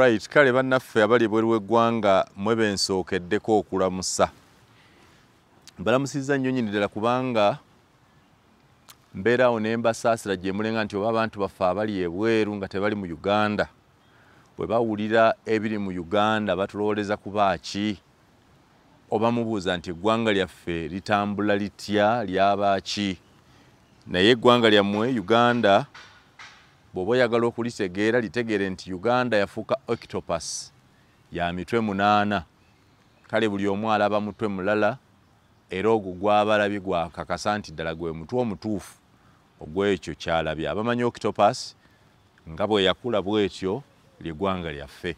Alright, kale bannaffe abali bweru w'eggwanga mwebe nsookeddeko okulamusa. Mbalamusizza nnyo nnyini ddala kubanga mbeeraawo ne mbasaasira gye mulenga nti oba abantu baffe abali ebweru nga tebali mu Uganda bwe bawulira ebiri mu Uganda batulowooleza kuba ki? Oba mubuuza nti eggwanga lyaffe litambula litya lyaba ki? Naye eggwanga lyammwe Uganda bw'oba oyagala okulitegeera litegeere nti Uganda yafuuka octopus ya mitwe 8. Kale buli omu alaba mutwe mulala era ogwo gw'abalabye gwakakasa nti ddala gwe mutwe omutuufu ogw'ekyo kyalabye. Abamanyi octopus nga bwe yakula bw'etyo ly'eggwanga lyaffe.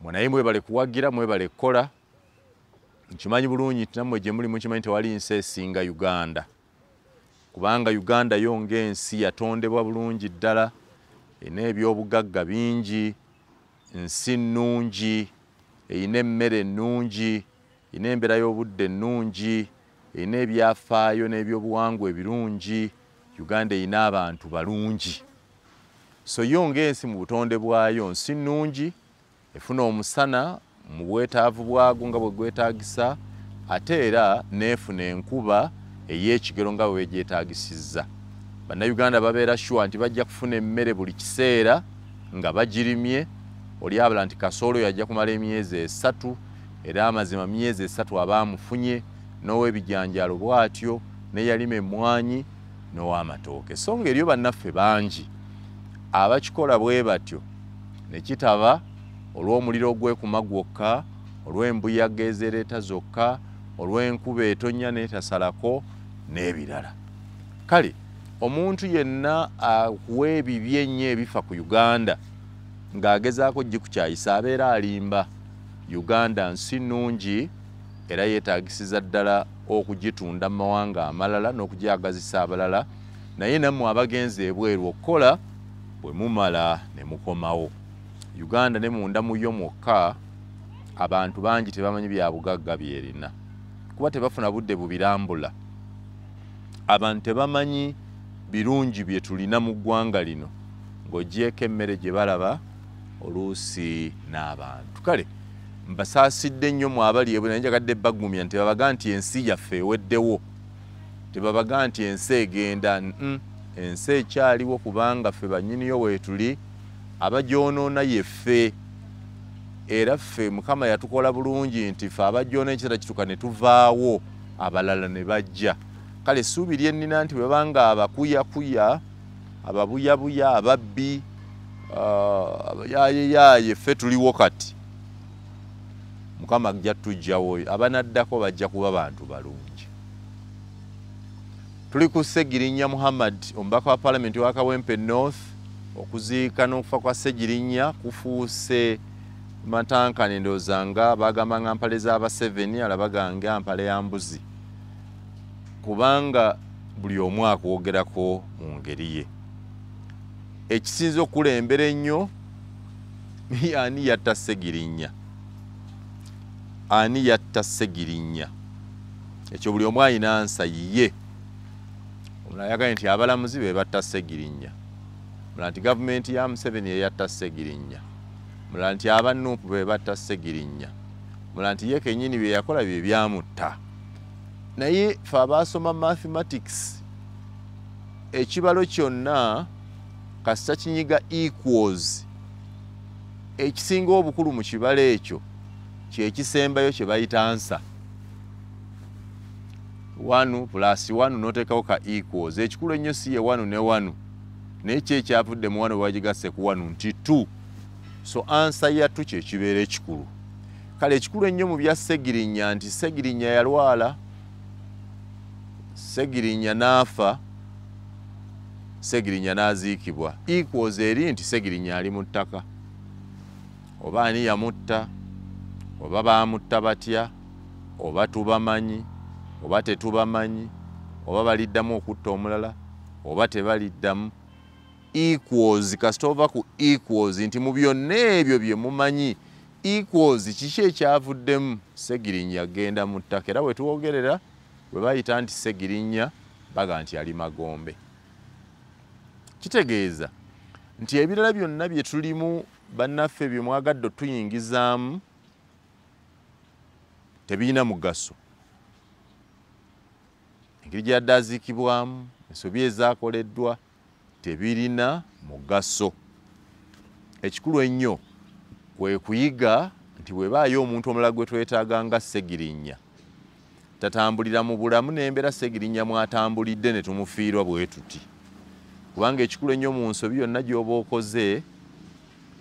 Mmwe naye mwebale kuwagira, mwebale kukola. Nkimanyi bulungi nti nammwe gye muli mukimanyi tewali nsi esinga Uganda. Kubanga Uganda yo ng'ensi yatondebwa bulungi ddala, erina ebyobugagga bingi, nsi nnungi, erina emmere ennungi, erina embeera y'obudde ennungi, erina ebyafaayo n'ebyobuwangwa ebirungi. Uganda erina abantu balungi. So yo ng'ensi mu butonde bwayo nsi nnungi, efuna omusana mu bwetaavu bwagwo nga bwe gwetaagisa, ate era n'efuna enkuba ey'ekigero nga bwe gyetaagisizza. Bannayuganda babeera sure nti bajja kufuna emmere buli kiseera nga bagirimye. Oli abala nti kasoolo yajja kumala emyezi 3 era amazima myezi 3 aba amufunye, n'ow'ebijanjaalo bw'atyo, ne yalima emmwanyi n'ow'amatooke. So ng'eryo bannaffe bangi abakikola bwe batyo ne kitaba olw'omuliro ogwekuma gwokka, olw'embuyaga ezereeta zokka, olw'enkuba etonnya n'etasalako n'ebirala. Kale omuntu yenna akuwa ebibye ennyo ebifa ku Uganda ng'agezaako gikukyayisa abeera alimba. Uganda nsi nnungi era yeetaagisiza ddala okugitunda mu mawanga amalala n'okugyagazisa abalala, naye nammwe abagenzi ebweru okukola bwe mumala ne mukomawo. Uganda ne munda mu yo mwokka abantu bangi tebamanyi bya bugagga byerina kuba tebafuna budde bubirambula. Abantu tebamanyi birungi bye tulina mu ggwanga lino ng'ogyeko emmere gye balaba oluusi n'abantu. Kale mbasaasidde nnyo mu abali ebwe, naye njagadde ebbagumya nti tebabaga nti ensi yaffe eweddewo, tebabaga nti ensi egenda. Ensi ekyaliwo kubanga ffe bannyiniyo weetuli, abagyonoona yeffe. Era ffe Mukama yatukola bulungi nti ffe abagyonoona ekiseera kituuka ne tuvaawo, abalala ne bajja. Kale essuubi lye nnina nti bwe banga abakuyakuya, ababuyabuya, ababbi, abayaayeyaye, ffe tuliwo kati. Mukama ajja tuggyawo, abanaddako bajja kuba bantu balungi. Tuli ku Ssegirinnya Muhammad, omubaka wa Paalamenti wa Kawempe North. Okuziika n'okufa kwa Ssegirinnya kufuuse matankane, ndowooza nga bagamba nga mpale z'aba 7 alabaga nga mpale ya mbuzi, kubanga buli omu akwogerako mu ngeri ye. Ekisinza okulembera ennyo, ani yatta Ssegirinnya? Ani yatta Ssegirinnya? Ekyo buli omu alina ansa yiye. Omulala yagambye nti abalamuzi be batta Ssegirinnya, omulala nti gavumenti ya Museveni ye yatta Ssegirinnya, omulala nti aba Nuupu be batta Ssegirinnya, omulala nti ye kennyini bye yakola bye byamutta. Naye ffe abaasoma mathematics, ekibalo kyonna kasita kinyiga equals, ekisinga obukulu mu kibalo ekyo kyekisembayo kye bayita ansa. 1 plus 1 n'oteekawo ka equals. Ekikulu ennyo si ye 1 ne 1, naye ki ekyavudde mu 1 wagigasse ku 1 nti 2. So ansa ya 2 kye kibeera ekikulu. Kale ekikulu ennyo mu bya Ssegirinnya nti Ssegirinnya yalwala, Ssegirinnya n'afa, Ssegirinnya n'aziikibwa. Equals eri nti Ssegirinnya ali mu ttaka. Oba ani yamutta, oba baamutta batya, oba tubamanyi, oba tetubamanyi, oba baliddamu okutta omulala, oba tebaliddamu. Equals, kasita ova ku equals nti mu byonna ebyo bye mumanyi, equals kiki ekyavuddemu? Ssegirinnya agenda mu ttaka. Era bwe tuwogerera bwe bayita nti Ssegirinnya baga nti ali Magombe. Kitegeeza nti ebirala byonna bye tulimu bannaffe bye mwagadde tuyingizaamu tebiina mugaso. Engeri gy'adde aziikibwamu, ensobi ezaakoleddwa tebirina mugaso. Ekikulu ennyo kwe kuyiga nti bwebaayo omuntu omulala gwe twetaaga nga Ssegirinnya, tatambulira mu bulamu n'embeera Ssegirinnya mwatambulidde ne tumufiirwa bwe tuti. Kubanga ekikulu ennyo mu nsobi yonna gy'oba okoze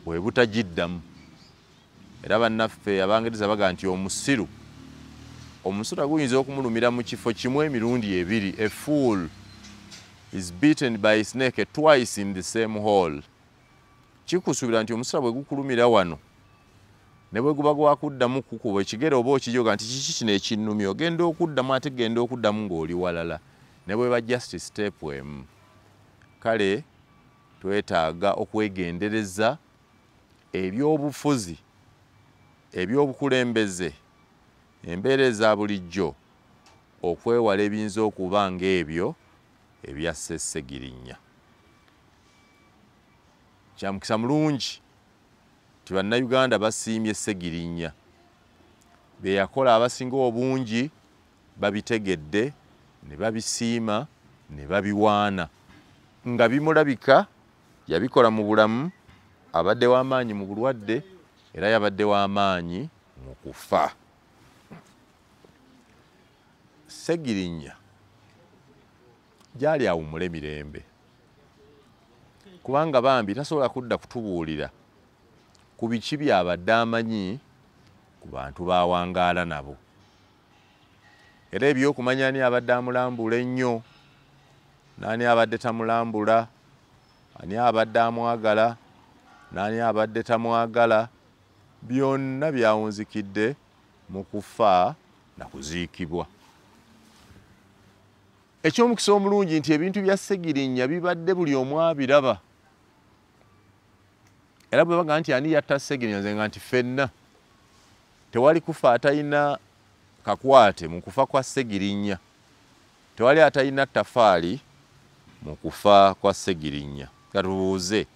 bwe butagiddamu. Era bannaffe Abangereza baga nti omusiru guyinza okumulumira mu kifo kimu emirundi ebiri. A fool is beaten by a snake twice in the same hole. Kikusuubira nti omusira bwe gukulumira wano ne bwe guba gwakuddamu kukuba ekigere oba okijoga nti kiki kino ekinnumya, ogenda okuddamu ate genda okuddamu ng'oli walala, ne bwe ba just step emu. Kale twetaaga okwegendereza ebyobufuzi, ebyobukulembeze, embeera eza bulijjo, okwewala ebiyinza okuba ng'ebyo ebya Ssegirinnya. Kya mukisa mulungi nti bannayuganda basiimye Ssegirinnya. Bye yakola abasinga obungi babitegedde, ne babisiima, ne babiwaana. Nga bimulabika yabikola mu bulamu, abadde w'amaanyi mu bulwadde, era yabadde w'amaanyi mu kufa. Ssegirinnya gyali awummule mirembe, kubanga bambi tasobola kudda kutubuulira ku biki byabadde amanyi ku bantu bawangaala nabo. Era ebyokumanya ani abadde amulambula ennyo, n'ani abadde tamulambula, ani abadde amwagala, n'ani abadde tamwagala, byonna byawunzikidde mu kufa na kuziikibwa. Eky'omukisa omulungi nti ebintu bya Ssegirinnya bibadde buli omu abiraba. Era bwe baga nti ani yatta Ssegirinnya, nze nga nti ffenna. Tewali kufa atalina kakwate mu kufa kwa Ssegirinnya. Tewali atalina ttafaali mu kufa kwa Ssegirinnya. Katubuuze,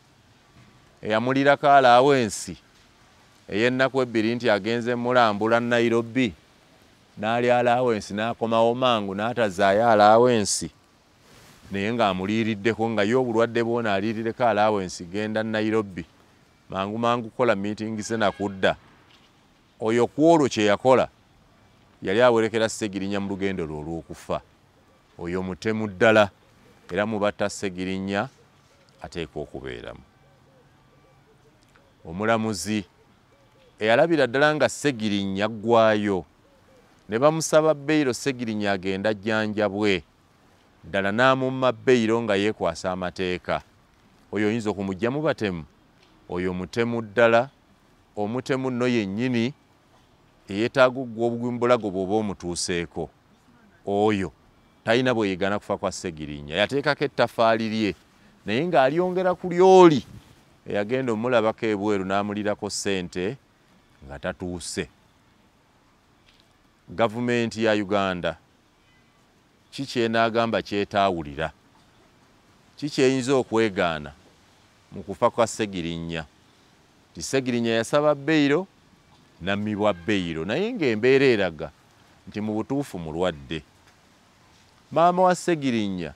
eyamulirako alaawensi ey'ennaku ebbiri nti agenze mulambula Nairobi, n'ali alaawensi n'akomawo mangu n'atazaayo alaawensi, naye ng'amuliiriddeko nga ye obulwadde bwona aliirireko alaawensi genda Nairobi, mangu mangu kola meeting ze nakudda. Oyo ku olwo kye yakola yali awerekera Ssegirinnya mu lugendo lwe olw'okufa. Oyo mutemu ddala, era mubatta Ssegirinnya ateekwa okubeeramu. Omulamuzi eyalabira ddala nga Ssegirinnya aggwaayo, ne bamusaba beyiro Ssegirinnya agenda ajjanjabwe, ddala n'amumma beyiro nga yeekwasa amateeka. Oyo oyinza okumuggyamu batemu? Oyo mutemu ddala, omutemu nno yennyini eyeetaaga oggwa obugumbulago bw'oba omutuuseeko. Oyo talina bweyigana kufa kwa Ssegirinnya. Yateekako ettafaali lye, naye ng'alyongera ku lyoli eyagenda omulabako ebweru n'amulirako ssente nga tatuuse. Gavumenti ya Uganda kiki enaagamba kyetaawulira? Kiki eyinza okwegaana mu kufa kwa Ssegirinnya? Ti Ssegirinnya yasaba beyiro, nammibwa beyiro, naye ng'embeera eraga nti mu butuufu mulwadde. Maama wa Ssegirinnya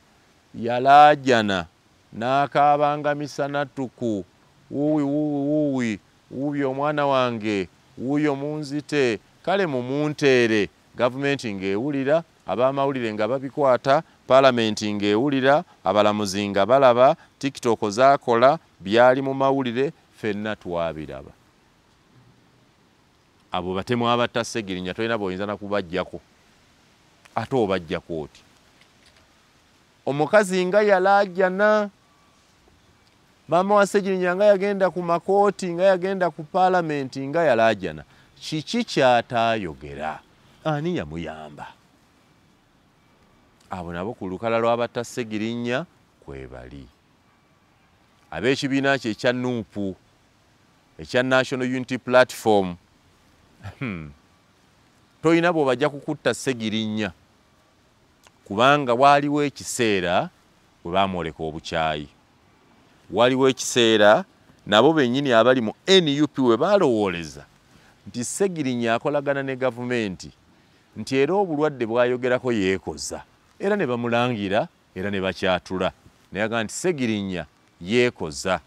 yalaajana n'akaabanga misana ttuku, wuuwi wuuwi wuuwi, wuubi omwana wange, wuuyo munzite, kale mumunteere. Gavumenti ng'ewulira, ab'amawulire nga babikwata, paalamenti ng'ewulira, abalamuzi nga balaba, TikTok zaakola, byali mu mawulire, ffenna twabiraba. Abo batemu abatta Ssegirinnya tolina bw'oyinza na kubaggyako. Ate obaggyako oti? Omukazi nga yalaajana, maama wa Ssegirinnya nga yagenda ku makooti, nga yagenda ku paalamenti, nga yalaajana. Kiki kyataayogera? Ani yamuyamba? Abo nabo ku lukala lw'abatta Ssegirinnya kwe bali. Ab'ekibiina kye ekya NUP, ekya National Unity Platform, tolina bw'obajja kukutta Ssegirinnya, kubanga waaliwo ekiseera bwe baamwoleka obukyayi. Waliwo ekiseera nabo bennyini abali mu NUP we balowooleza nti Ssegirinya akolagana ne gavumenti nti era obulwadde bwayogerako yeekoza era ne bamulangira era ne bakyatula naye agamba nti Ssegirinya yeekoza.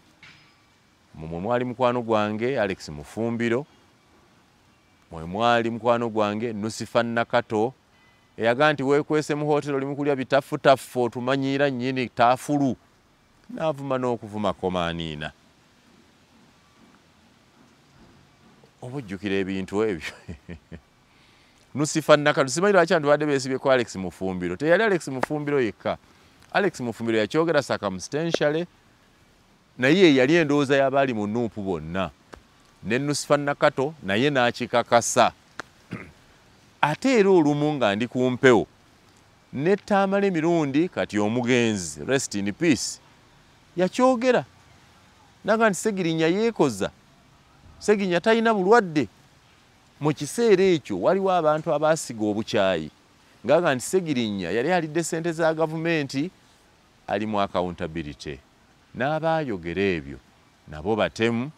Mwe mwali mukwano gwange Alex Mufumbiro, mwe mwali mukwano gwange Nusifa Nakato eyagamba nti weekwese mu hootero oli mukulya bitafutafu otumanyiira nnyini taafulu n'avuma n'okuvuma komaaniina. Oba ojjukira ebintu ebyo Nusifa Nakato simanyi lwaki abantu badde beesibyeko Alex Mufumbiro. Teyali Alex Mufumbiro yekka. Alex Mufumbiro yakyogera circumstantially naye yali endowooza y'abaali mu Nuupu bonna. Ne Nusifa Nakato naye n'akikakasa. Ate era olumu nga ndi ku mpewo ne Tamale emirundi kati omugenzi rest in peace yakyogera naga nti Ssegirinya yeekoza, Ssegirinya talina bulwadde. Mu kiseera ekyo waliwo abantu abaasiga obukyayi ngaga nti Ssegirinya yali alidde ssente za gavumenti ali mu accountability. N'abaayogera ebyo nabo batemu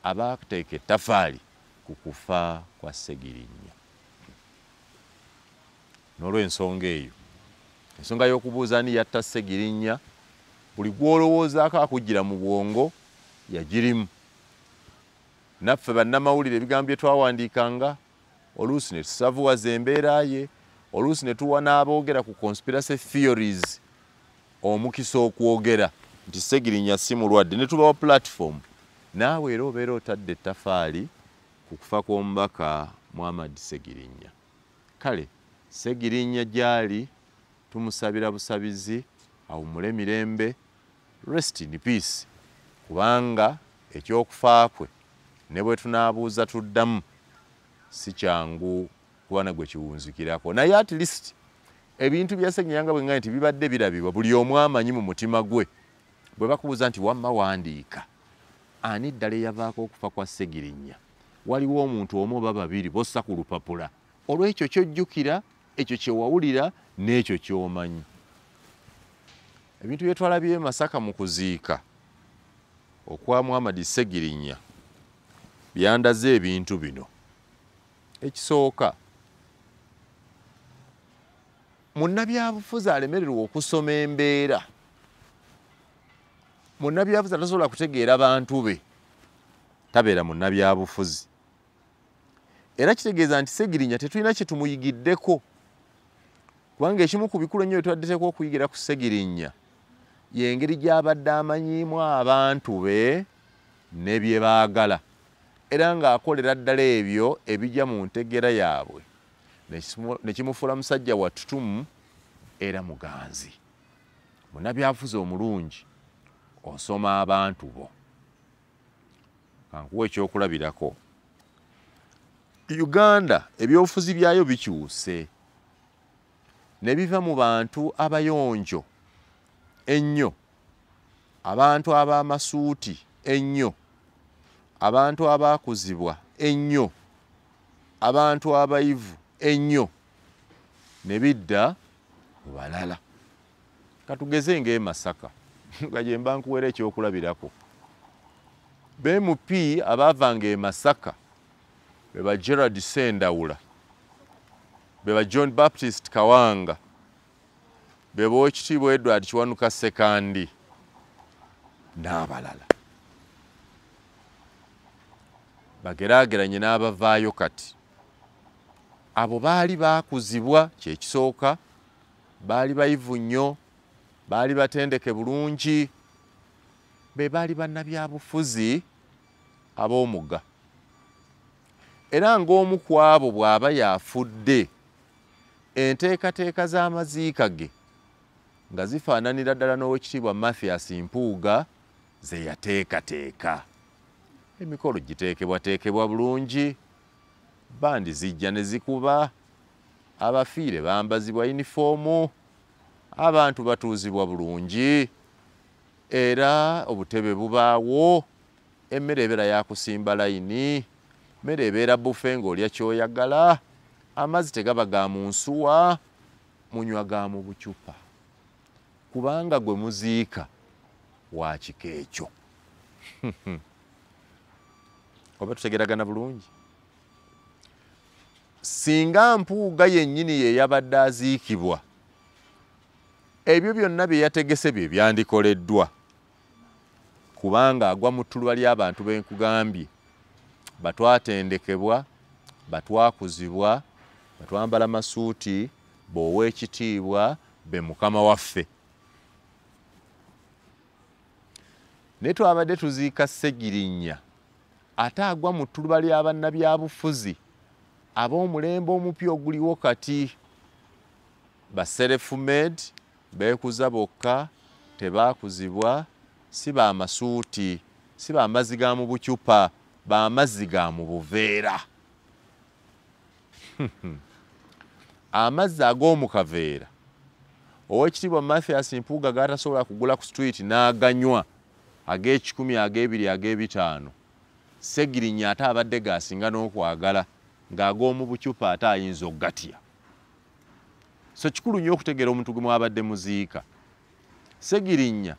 abaateeka ettafaali ku kufa kwa Ssegirinya. N'olw'ensonga eyo, ensonga y'okubuuza ani yatta Ssegirinya, buli gw'olowoozaako akujjira mu bwongo yagirimu. Naffe bannamawulire ebigambo bye twawandiikanga oluusi ne tusavuwaza embeera ye, oluusi ne tuwa n'aboogera ku conspiracy theories omukisa okwogera nti Ssegirinya si mulwadde ne tubawa platform. Naawe era obeera otadde ettafaali ku kufa kw'omubaka Muhammad Ssegirinya. Kale Ssegirinya gy'ali tumusabira busabizi awummule mirembe, rest in peace, kubanga ekyokufa kwe ne bwe tunaabuuza tuddamu si kyangu kuba nagwe kiwunzikirako. Naye at least ebintu bya Ssegirinya nga bwe ngambye nti bibadde birabibwa, buli omu amanyi mu mutima gwe. Bwe bakubuuza nti wamma wandiika ani ddala eyavaako okufa kwa Ssegirinya, waliwo omuntu omu oba babiri bossa ku lupapula. Olw'ekyo ky'ojjukira, ekyo kye wawulira n'ekyo ky'omanyi. Ebintu bye twalabye Masaka mu kuziika okwa Muhammad Ssegirinya byandaze ebintu bino. Ekisooka, munnabyabufuzi alemererwa okusoma embeera. Munnabyabufuzi atasobola kutegeera bantu be tabeera munnabyabufuzi. Era kitegeeza nti Ssegirinya tetulina kye tumuyigiddeko, kubanga ekimu ku bikulu ennyo bye twaddeteeko okuyigira ku Ssegirinya y'engeri gy'abadde amanyiimu abantu be ne bye baagala, era ng'akolera ddala ebyo ebijja mu ntegeera yaabwe ne kimufuula musajja wattutumu era muganzi. Munnabyabufuzi omulungi osoma abantu bo. Kankuwa ekyokulabirako. Uganda ebyobufuzi byayo bikyuse ne biva mu bantu abayonjo ennyo, abantu ab'amasuuti ennyo, abantu abaakuzibwa ennyo, abantu abayivu ennyo, ne bidda mu balala. Katugeze ng'e Masaka nga gye mba nkuweera ekyokulabirako. BMP abaavanga e Masaka be ba Gerard Sendawula, be ba John Baptist Kawanga, be b'Oweekitiibwa Edward Kiwanuka Sekandi n'abalala. Bageraageranye n'abavaayo kati. Abo baali baakuzibwa kye kisooka, baali bayivu nnyo, baali batendeke bulungi, be baali bannabyabufuzi ab'omugga. Era ng'omu ku abo bw'aba yafudde, enteekateeka z'amaziika ge nga zifaananira ddala n'Oweekitiibwa Mathias Mpuuga ze yateekateeka. Emikolo giteekebwateekebwa bulungi, bandi zijja ne zikuba, abafiire bambazibwa yunifoomu, abantu batuuzibwa bulungi, era obutebe bubaawo, emmere ebeera yakusimba layini, mmere ebeera bufe ng'olya ky'oyagala, amazzi tegaba ga mu nsuwa, munywa ga mu bucupa, kubanga gwe muziika wa kika ekyo. oba tutegeragana bulungi. Singa Mpuuga yennyini ye yabadde aziikibwa, ebyo byonna bye yategese bye byandikoleddwa, kubanga agwa mu ttuluba ly'abantu be nkugambye, batwatendekebwa, batwakuzibwa, batwambala masuuti, b'oweekitiibwa, be mukama waffe. Naye twabadde tuziika Ssegirinnya ate agwa mu ttuluba ly'abannabyabufuzi ab'omulembe omupya oguliwo kati, ba self-made, beekuza bokka, tebaakuzibwa, si ba masuuti, si ba mazzi ga mu bucupa, ba mazzi ga mu buveera. Amazzi ag'omu kaveera Oweekitiibwa Mathias Mpuuga g'atasobola kugula ku street n'aganywa, ag'ekikumi, ag'ebiri, ag'ebitaano, Ssegirinnya ate abadde gaasinga n'okwagala, ng'ag'omu bucupa ate ayinza okugatya. So kikulu nnyo okutegeera omuntu gwe mwabadde muziika. Ssegirinnya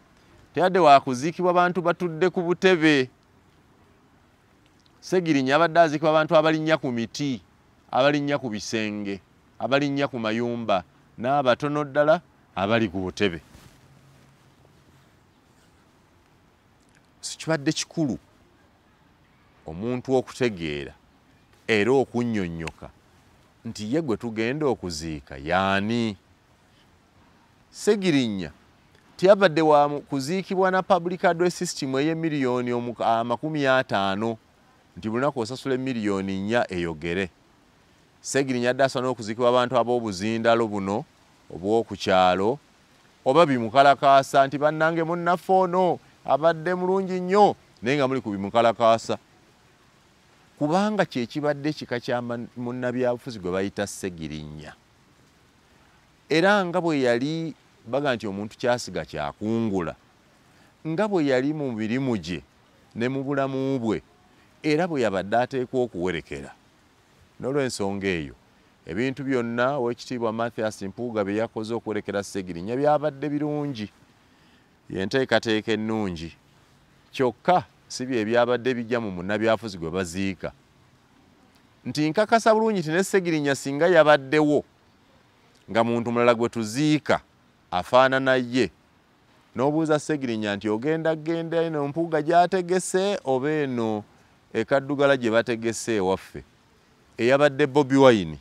teyadde waakuziikibwa bantu batudde ku butebe. Ssegirinnya abadde aziikibwa abantu abalinnya ku miti, abalinnya ku bisenge, abalinnya ku mayumba, n'abatono ddala abali ku butebe. Kibadde kikulu omuntu okutegeera era okunnyonnyoka nti ye gwe tugenda okuziika y'ani. Ssegirinnya teyabadde wa kuziikibwa na public address system ey'emiliyoni 50 nti buli lunaku osasula emiliyoni 4 eyogere. Ssegirinnya adde asobola n'okuziikibwa abantu ab'obuzindalo buno obw'oku kyalo, oba bimukalakaasa nti bannange munnaffe ono abadde mulungi nnyo, naye nga muli ku bimukalakaasa. Kubanga kye kibadde ekika kya munnabyabufuzi gwe bayita Ssegirinnya. Era nga bwe yali baga nti omuntu kyasiga kyakungula, nga bwe yali mu mirimu gye ne mu bulamu bwe, era bwe yabadde ateekwa okuwerekera. N'olw'ensonga eyo, ebintu byonna Oweekitiibwa Mathias Mpuuga bye yakoze okuwerekera Ssegirinnya byabadde birungi, y'enteekateeka ennungi. Kyokka si bye byabadde bijja mu munnabyabufuzi gwe baziika. Nti nkakasa bulungi nti ne Ssegirinnya singa yabaddewo nga muntu mulala gwe tuziika afaanana ye, n'obuuza Ssegirinnya nti ogenda genda eno Mpuuga gy'ategese oba eno ekaddugala gye bategese ewaffe, eyabadde Bobi Wine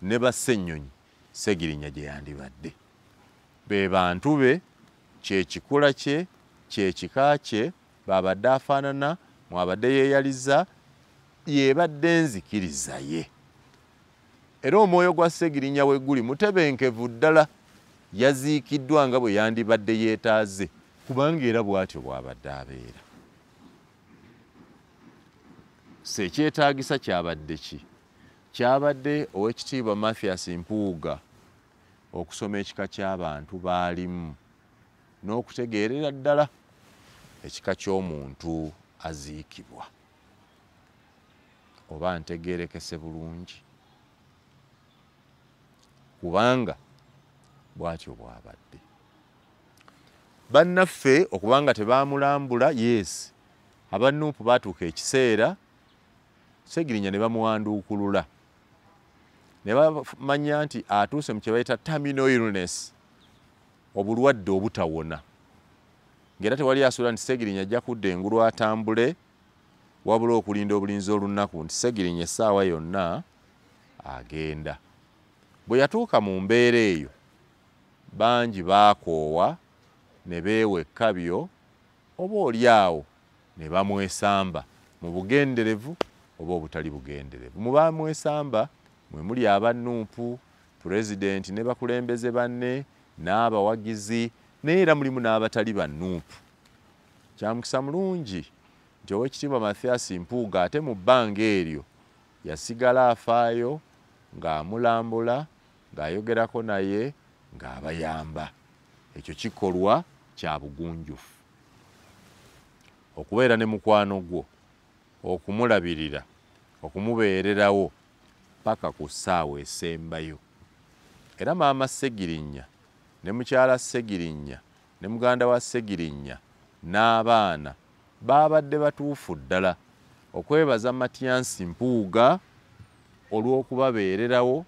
ne ba Ssennyonyi, Ssegirinnya gye yandibadde. Be bantu be, kye kikula kye, kye kika kye, babadde afaanana, mwabadde yeeyaliza, yeebadde nzikiriza ye. Era omwoyo gwa Ssegirinnya we guli mutebenkevu ddala, yaziikiddwa nga bwe yandibadde yeetaaze, kubanga era bw'atyo bw'abadde abeera. Ekyetaagisa kyabadde ki? Kyabadde Oweekitiibwa Mathias Mpuuga okusoma ekika ky'abantu baalimu n'okutegeerera ddala ekika ky'omuntu aziikibwa. Oba ntegeerekese bulungi? Kubanga bw'atyo bw'abadde. Bannaffe okubanga tebaamulambula, yes, abannuupu baatuuka ekiseera Ssegirinnya ne bamuwanduukulula, ne bamanya nti atuuse mu kye bayita terminal illness, obulwadde obutawona. Ng'era tewali asuubira nti Ssegirinnya ajja kudda engulu atambule, wabula okulinda obulinzi olunaku nti Ssegirinnya essaawa yonna agenda. Bwe yatuuka mu mbeera eyo, bangi baakoowa ne beewa ekkabyo, oba olyawo ne bamwesamba mu bugenderevu oba obutali bugenderevu. Mu bamwesamba mwe muli abannuupu, pulezidenti ne bakulembeze banne, n'abawagizi, naye era mulimu n'abatali bannuupu. Kya mukisa mulungi nti Oweekitiibwa Mathias Mpuuga ate mu bbanga eryo yasigala afaayo ng'amulambula, ng'ayogerako naye, ng'abayamba. Ekyo kikolwa kya bugunjufu. Okubeera ne mukwano gwo, okumulabirira, okumubeererawo paka ku ssaawa esembayo. Era maama Ssegirinnya ne mukyala Ssegirinnya ne muganda wa Ssegirinnya n'abaana baabadde batuufu ddala okwebaza Matyansi Mpuuga olw'okubabeererawo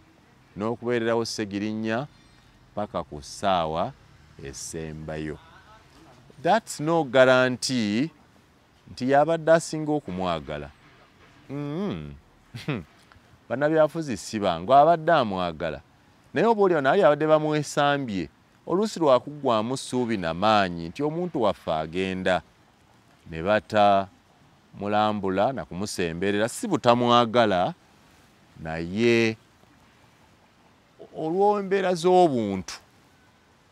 n'okubeererawo Ssegirinnya paka ku ssaawa esembayo. That's no guarantee nti yabadde asinga okumwagala. Bannabyabufuzi si bangu abadde amwagala, naye oba oli naali abadde bamwesambye oluusi lwakuggwamu ssuubi n'amaanyi nti omuntu waffe agenda, ne bata mulambula na kumusemberera, si butamwagala naye olw'embeera z'obuntu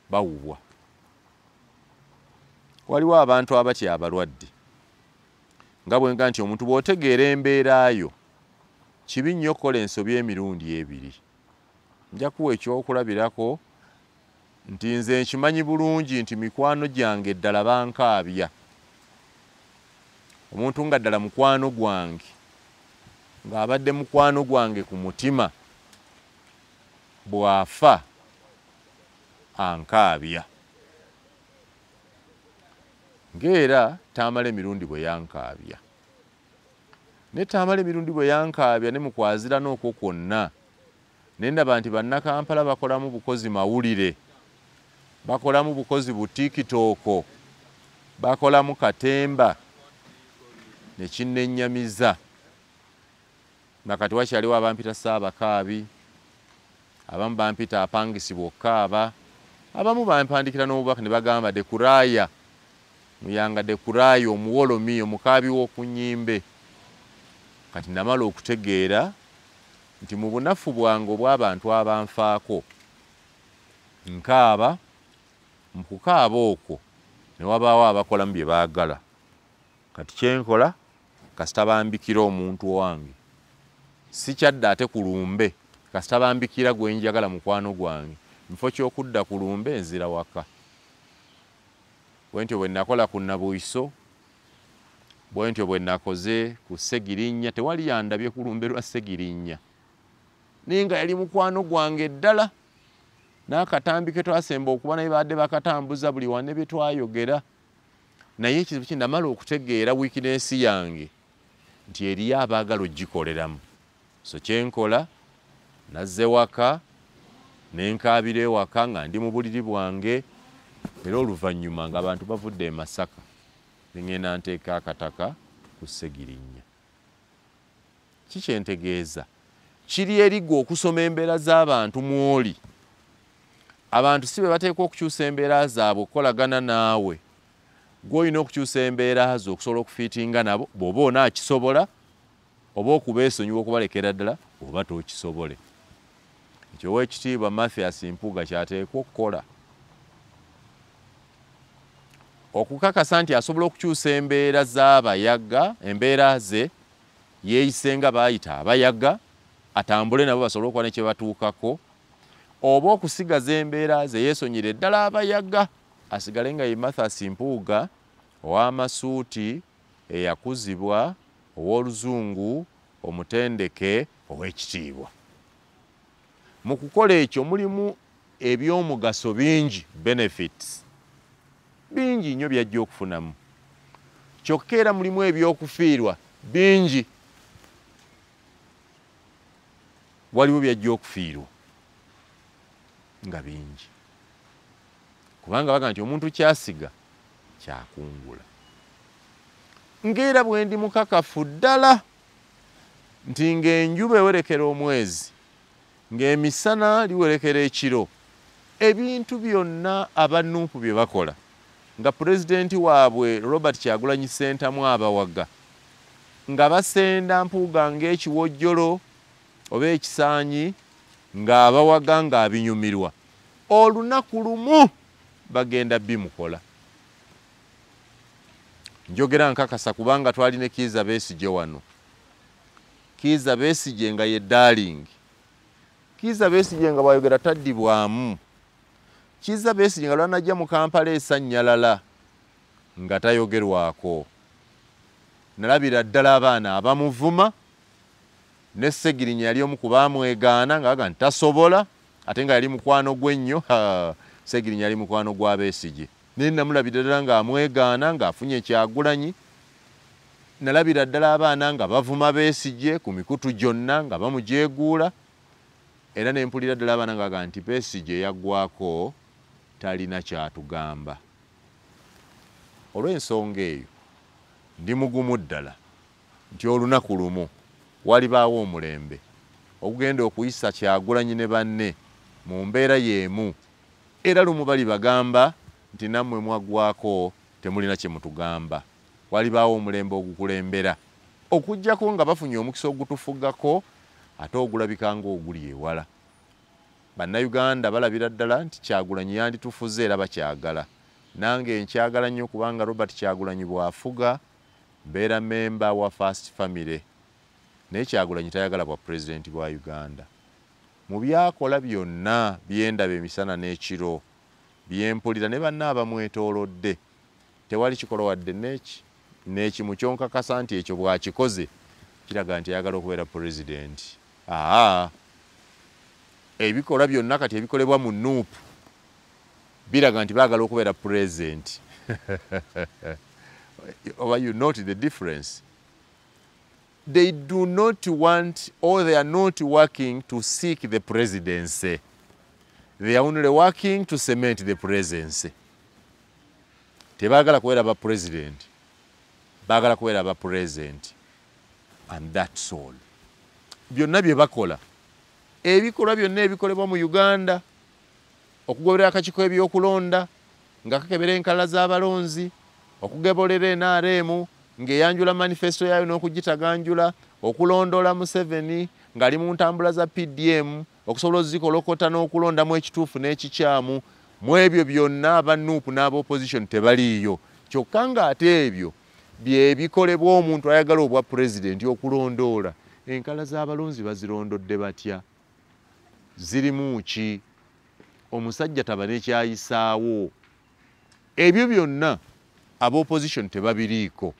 bawubwa. Waliwo abantu abatya abalwadde nga bwenga nti omuntu bw'otegeera embeera yo kibi nnyo okukola ensobi emirundi ebiri. Nja kuwa ekyokulabirako nti nze nkimanyi bulungi nti mikwano gyange ddala bankaabya. Omuntu nga ddala mukwano gwange ng'abadde mukwano gwange ku mutima bw'afa ankaabya. Ng'era Tamale emirundi bwe yankaabya. Ne Tamale emirundi bwe yankaabya ne mukwazirana okwo kwonna ne ndaba nti bannakampala bakolamu bukozi mawulire, bakolamu bukozi bu TikTok, bakolamu katemba, ne kinnennyamiza. Nakati wakyaliwo abampita Ssaabakaabi, abamu bampita apangisibwa okkaaba, abamu bampandikira n'obubaka ne bagamba Dekuraaya, Muyanga Dekuraaya omuwolomi omukaabi w'oku nnyimbe. Kati namala okutegeera nti mu bunafu bwange obw'abantu abanfaako nkaaba, mu kukaaba okwo ne wabaawo abakolamu bye baagala. Kati kyenkola kasita bambikira omuntu wange, sikyadde ate ku lumbe, kasita bambikira gwe njagala mukwano gwange, mufo ky'okudda ku lumbe nzira waka. Bwentyo bwe nakola ku Nabuiso, bwentyo bwe nakoze ku Ssegirinnya. Tewali yandabye ku lumbe lwa Ssegirinnya, naye nga yali mukwano gwange ddala. N'akatambi ke twasemba okuba naye badde bakatambuza buli wane bye twayogera. Naye ekizibu kye namala okutegeera wiikinesi yange nti eriyo abaagala ogikoleramu. So kyenkola nazze waka ne nkaabira ewaka nga ndi mu buliri bwange, era oluvannyuma ng'abantu bavudde e Masaka ne ŋŋenda nteeka akataka ku Ssegirinnya. Kikyentegeeza kiri erigwe okusoma embeera z'abantu mw'oli. Abantu si be bateekwa okukyusa embeera zaabwe okukolagana naawe, gwe olina okukyusa embeera zo okusobola okufiitinga nabo, bw'oba onaakisobola oba okubeesonyiwa okubalekera ddala oba tookisobole. Ekyo Oweekitiibwa Mathias Mpuuga kyateekwa okukola, okukakasa nti asobola okukyusa embeera z'abayaga, embeera ze yeeyise nga baayita abayaga, atambule nabo basobole okuba ne kye batuukako, oba okusigaza embeera ze yeesonyere ddala abayaga, asigale nga ye Mathias Mpuuga ow'amasuuti, eyakuzibwa, ow'oluzungu, omutendeke, ow'ekitiibwa. Mu kukola ekyo mulimu eby'omugaso bingi, benefits bingi nnyo byajja okufunamu. Kyokka era mulimu eby'okufiirwa bingi, waliwo byajja okufiirwa nga bingi, kubanga baga nti omuntu kyasiga kyakungula. Ng'era bwe ndi mukakafu ddala nti ng'enjuba ewerekera omwezi, ng'emisana liwerekera ekiro, ebintu byonna aba Nuupu bye bakola, nga pulezidenti waabwe Robert Kyagulanyi Ssentamu abawaga, nga basenda Mpuuga ng'ekiwojjolo oba ekisaanyi, ng'abawaga ng'abinyumirwa, olunaku lumu bagenda bimukola. Njogera nkakasa kubanga twali ne Kizza Besigye wano. Kizza Besigye nga ye darling. Kizza Besigye nga bwayogera taddibwamu. Kizza Besigye nga lwanajja mu Kampala esannyalala nga tayogerwako. Nalabira ddala abaana abamuvuma, ne Ssegirinnya yali omu ku baamwegaana ng'aga ntasobola, ate nga yali mukwano gwe nnyo. Ssegirinnya yali mukwano gwa Besigye. Naye namulabira ddala ng'amwegaana, ng'afunye Kyagulanyi. nalabira ddala abaana nga bavuma Besigye ku mikutu gyonna nga bamujeeguula, era ne mpulira ddala abaana nga nti Besigye yaggwako talina kyatugamba. Olw'ensonga eyo ndi mugumu ddala nti olunaku lumu walibaawo omulembe okugenda okuyisa Kyagulanyi ne banne mu mbeera y'emu, era lumu bali bagamba nti nammwe mwaggwako temulina kye mutugamba. Walibaawo omulembe ogukulembera okuggyako nga bafunye omukisa ogutufuggako ate ogulabika ng'oguli ewala. Bannayuganda balabira ddala nti Kyagulanyi yanditufuze era bakyagala. Nange nkyagala nnyo kubanga Robert Kyagulanyi bw'afuga mbeera memba wa First Family. Naye Kyagulanyi tayagala bwa pulezidenti bwa Uganda. Mu byakola byonna byendaba emisana n'ekiro, byempulira ne banna abamwetoolodde, tewali kikola wadde n'ekimu kyonkakasa nti ekyo bw'akikoze kiraga nti ayagala okubeera pulezidenti. Ebikola byonna kati ebikolebwa mu Nuupu biraga nti baagala okubeera pulezidenti. You note the difference. They do not want, or they are not working to seek the presidency. They are only working to cement the presidency. Tebagala kubeera ba president, bagala kubeera ba president, and that's all. Byonna bye bakola, ebikola byonna ebikolebwa mu Uganda, okugoberera akakiiko ebyokulonda nga kakebera enkala z'abalonzi, okugebolera NRM ng'eyanjula manifesto yaayo n'okugitaganjula, okulondoola Museveni ng'ali mu ntambula za PDM, okusobola ozikolokota n'okulondamu ekituufu n'ekikyamu. Mu ebyo byonna aba Nuupu n'aba-opposition tebaliiyo. Kyokka ng'ate ebyo bye bikolebwa omuntu ayagala obwa pulezidenti okulondoola. Enkala z'abalonzi bazirondodde batya? Zirimu ki? Omusajja taba n'ekyayisaawo. Ebyo byonna aba-opposition tebabiriiko.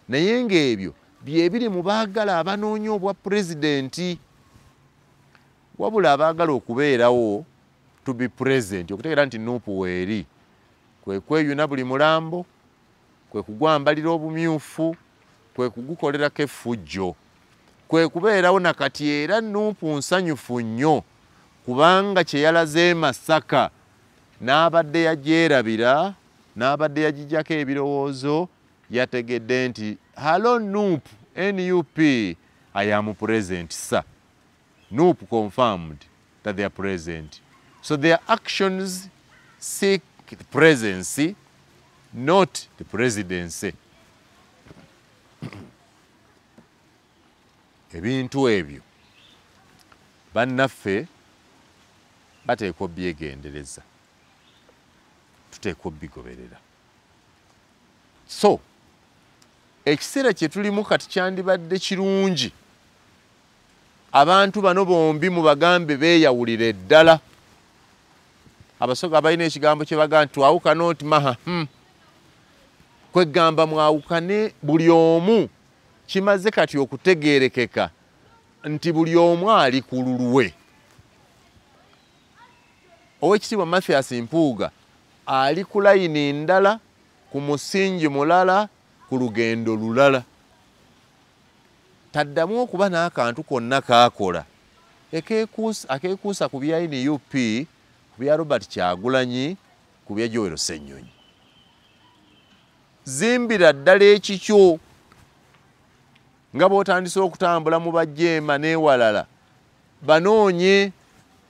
Naye ng'ebyo bye biri mu baagala abanoonya obwa pulezidenti. Wabula abaagala okubeerawo to be present, okutegeera nti Nuupu weeri, kwe kweyuna buli mulambo, kwe kugwambalira obumyufu, kwe kugukolerako effujjo, kwe kubeerawo nakati. Era Nuupu nsanyufu nnyo kubanga kye yalaze Masaka n'abadde yagyerabira, n'abadde yagijjako ebirowoozo, yategedde nti hello Nuupu, NUP, I am present, sir. Nuupu confirmed that they are present. So their actions seek the presidency, not the presidency. Ebintu ebyo bannaffe bateekwa byegendereza, tuteekwa bigoberera. So ekiseera kye tulimu kati kyandibadde kirungi abantu bano bombi mu bagambe beeyawulire ddala. Abasoga abalina ekigambo kye baga nti twawukana oti maha, kwegamba mwawukane buli omu. Kimaze kati okutegeerekeka nti buli omu ali ku lulwe. Oweekitiibwa Mathias Mpuuga ali ku layini ndala, ku musingi mulala, ku lugendo lulala. Taddamu okuba n'akantu konna k'akola akeekuusa ku bya NUP, ku bya Robert Kyagulanyi, ku bya Joel Ssennyonyi. Zimbira ddala ekikyo nga bw'otandise okutambula mu bajeema n'ewalala, banoonye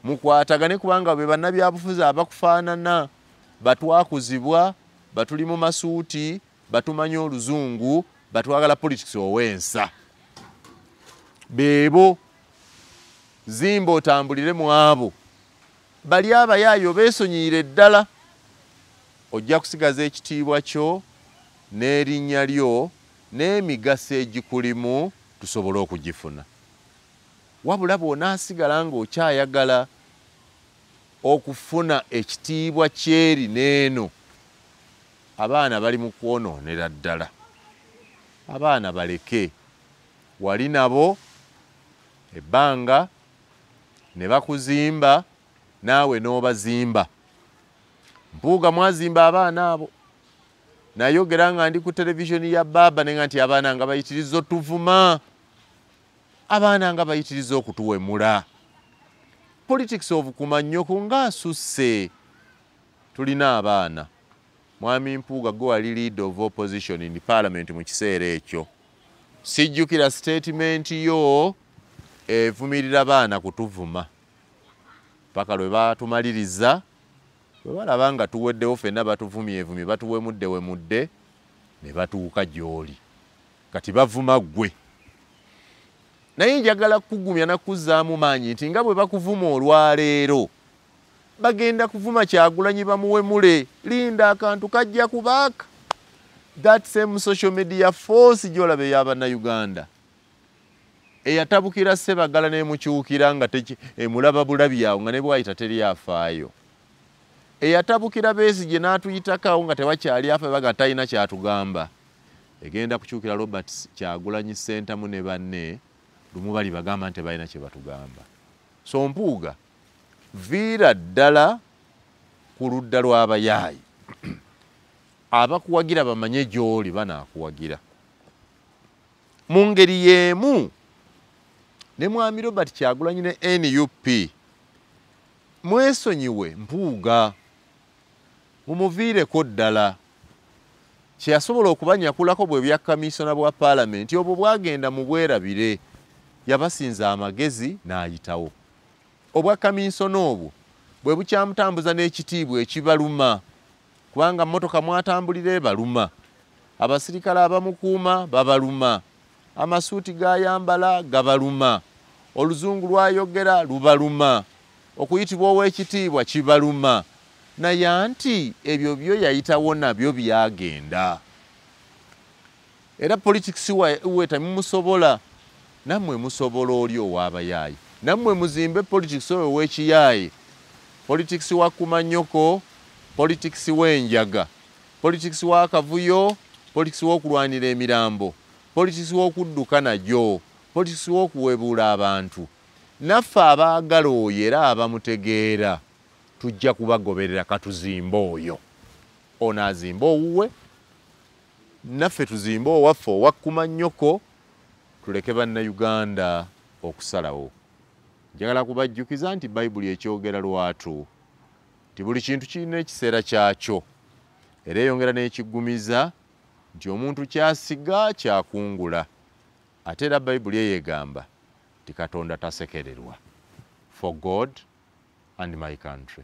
mukwatagane kubanga be bannabyabufuzi abakufaanana, batwakuzibwa, batuli mu masuuti, batumanya oluzungu, batwagala politics ow'ensa. Beebo zimba otambulire mu abo. Bali abayaayo beesonyiire ddala. Ojja kusigaza ekitiibwa kyo n'erinnya lyo n'emigaso egikulimu tusobole okugifuna. Wabula bw'onaasigala ng'okyayagala okufuna ekitiibwa kyeri n'eno, abaana bali mu kwonoonera ddala. Abaana baleke. Wali nabo ebbanga ne bakuzimba, naawe n'obazimba. Mpuuga mwazimba abaana abo. nayogera nga ndi ku televisioni ya baba nenga nti abaana nga bayitiriza otuvuma, abaana nga bayitiriza okutuwemula. Politics of kumanyoko nga asusse. Tulina abaana. Mwami Mpuuga gwe wali leader of opposition in parliament mu kiseera ekyo. Sijjukira statement yo evumirira abaana kutuvuma. Paka lwe batumaliriza, bwe balaba nga tuweddewo ffenna batuvumyevumye batuwemudde ne batuuka gy'oli. Kati bavuma ggwe. Naye njagala kugumya na kuzzaamu maanyi nti nga bwe bakuvuma olwaleero bagenda kuvuma Kyagulanyi bamuwemule. Linda akantu kajja kubaaka. That same social media force gy'olaba ey'Abannayuganda eyatabukira Ssebaggala n'emukyukira nga emulaba bulabi awo nga ne bw'ayita teri afaayo. Eyatabukira Besigye n'atuyitako nga tewakyali afa baga talina kyatugamba. Egenda kukyukira Robert Kyagulanyi Ssentamu ne banne lumu bali bagamba nti balina kye batugamba. So Mpuuga viira ddala ku ludda lw'abayaayi. Abakuwagira bamanye gy'oli banaakuwagira. Mu ngeri y'emu ne mwami Robert Kyagulanyi ne NUP mwesonyiwe Mpuuga mumuviireko ddala. Kyeyasobola okubanyakulako bwe bya kamisona bwa paalamenti obwo bwagenda mu bwerabire, yabasinza amagezi n'ayitawo. Obwa kamisona obwo bwe bukyamutambuza n'ekitiibwa ekibaluma, kubanga mmotoka mwatambulira ebaluma, abasirikale abamukuuma babaluma, amasuuti g'ayambala gabaluma, oluzungu lwayogera lubaluma, okuyitibwa ow'ekitiibwa kibaluma. Naye anti ebyo byo yayitawo nabyo byagenda. Era politics we temumusobola. Nammwe musobola oli ow'abayaayi. Nammwe muzimbe politics oyo w'ekiyaayi. Politics wa kumanyoko, politics w'enjaga, politics wa kavuyo, politics w'okulwanira emirambo, politics w'okudduka nagyo, politics w'okuwebuula abantu. Naffe abaagala oyo era abamutegeera tujja kubagoberera katuzimba oyo. Ono azimba owuwe, naffe tuzimba owaffe owakumanyoko, tuleke Bannayuganda okusalawo. Njagala kubajjukiza nti Bayibuli ekyogera lwatu nti buli kintu kirina ekiseera kyakyo, era eyongera n'ekiggumiza nti omuntu kyasiga kyakungula. Ate era Bayibuli eyegamba nti Katonda tasekererwa. For God and my country.